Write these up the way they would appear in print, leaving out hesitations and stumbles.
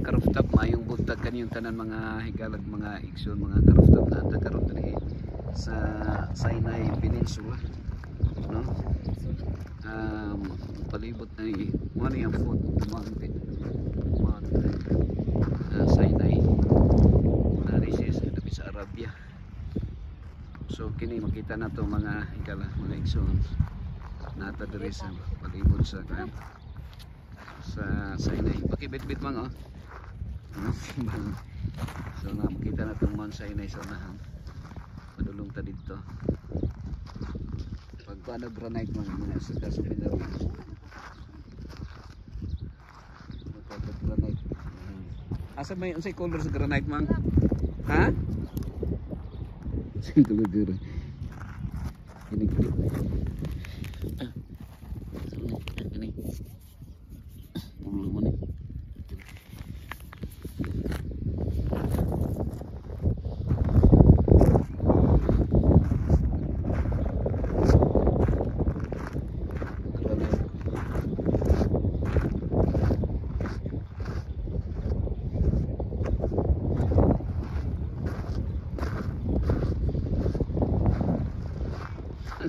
ka-rooftop, mayong buntag kaniyong tanan mga higalag, mga igsoon, mga ka-rooftop na nagkaroon diri sa Sinai Peninsula, no? Palibot na ano yung foot mountain, Sinai Narisis sa Arabia. So kini makita na to mga higala, mga igsoon nata diri sa palibot sa Sinai. Pakibit-bit man so na makita na itong Mount Sinai sa unahan. Padulong ta dito pagpaano granite mga sa kasupinero granite. Asa may unsay color sa granite mang? Ha? Sino gagara kinig-clip ini mo ni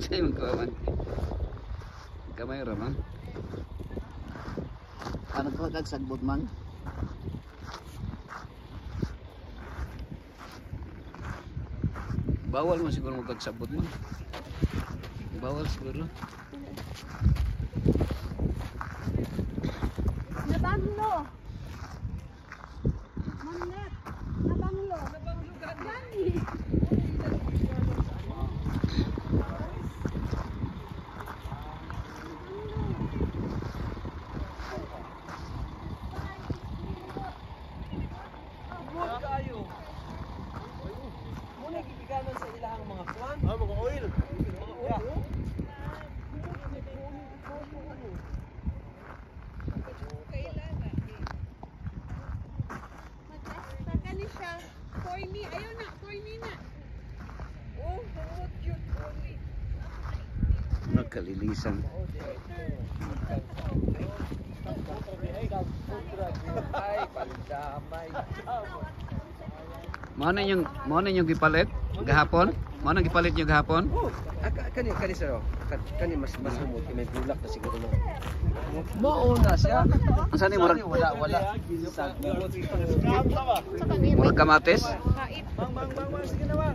saya magkawan kamay raman ano ko kagsagbot man bawal mo siguro magkagsabot man bawal siguro nabanglo manlet nabanglo gani sa ilahang mga kwan, mga oil. Magkakani siya. Corny. Ayun na. Corny na. Oh, cute. Corny. magkalilisan. Ay, paldamay. Mo na yung gipalit gahapon? Mo na gipalit yung gahapon? Oh, kani sir. Kani mas humot, may bulak na siguro no. Mao na siya. Unsa ni murag Wala. murag kamatis? Bang, sige na bang.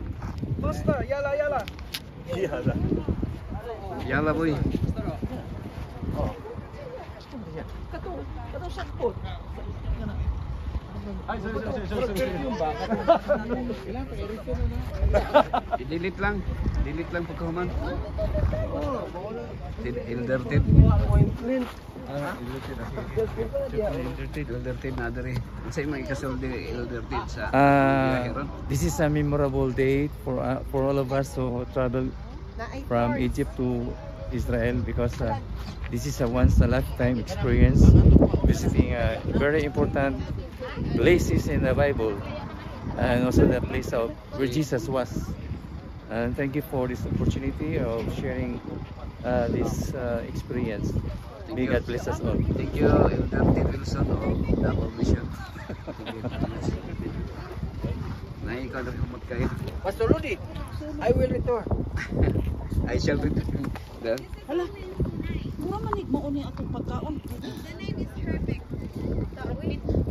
Basta, yala. Yala boy. Oh. Kato sakpot. Ay, sorry. Delete lang pagkahuman. Elderted. Elderted na diri. Unsay may kasuldi elderted sa This is a memorable day for all of us to travel from Egypt to Israel because this is a once in a lifetime experience visiting very important places in the Bible and also the place of where Jesus was. And thank you for this opportunity of sharing this experience. May God bless us all. Thank you, Elderted Wilson of Double Vision. Ikaw na kumot kayo. Pastor Rudy, I will return. I shall return. Hala. Mura manig mo uni atong pagkaon. The name is perfect.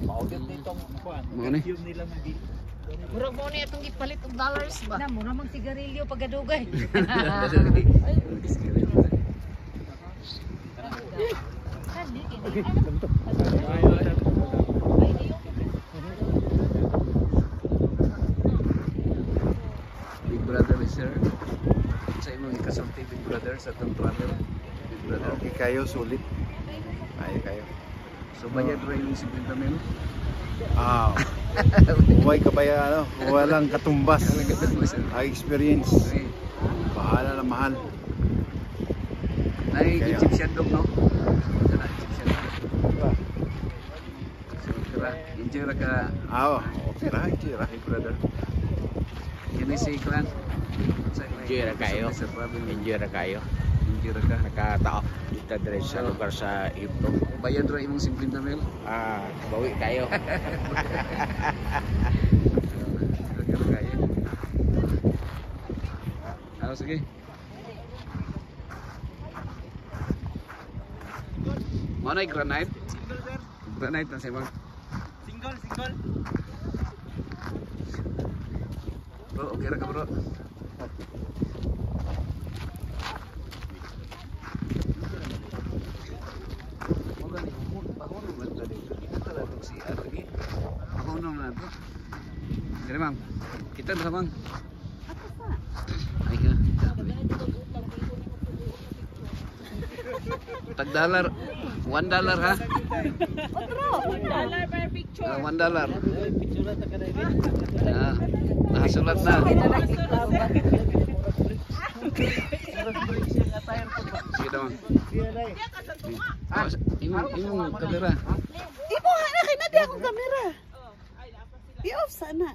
Maudit nitong kuan. Mo ni. Murag mo ni atong gipalit og dollars ba? Na mura mang sigarilyo pagadugay. Big brother is sir. Sa imong ikasulti big brother sa tong travel. Big brother. Okay kayo, sulit. Ay kayo. So bayad rin yung 50 mil. Huwag kabaya, walang katumbas. Ay experience. Bahala na mahal. Ay Egyptian dog no. Kana Egyptian. Enjoy ra ka. Okay ra, Big brother. Kini si Clan. Enjoy ra kayo. Enjoy ra kayo. Gira ka. Nakatao dito dire sa lugar sa Ibro. Bayan ra imong simpleng tamil. Bawi kayo. Gira kaya. Sige. Mana granite? Granite na siya bang? Single. Bro, okay ra ka bro. Sige bang, kita na bang? Ay ka. Tag-dollar, $1 ha? $1 per picture. $1. Nakasulat na. Sige naman. Imong kamera. Ibo, anak, na di akong kamera. I-off sana.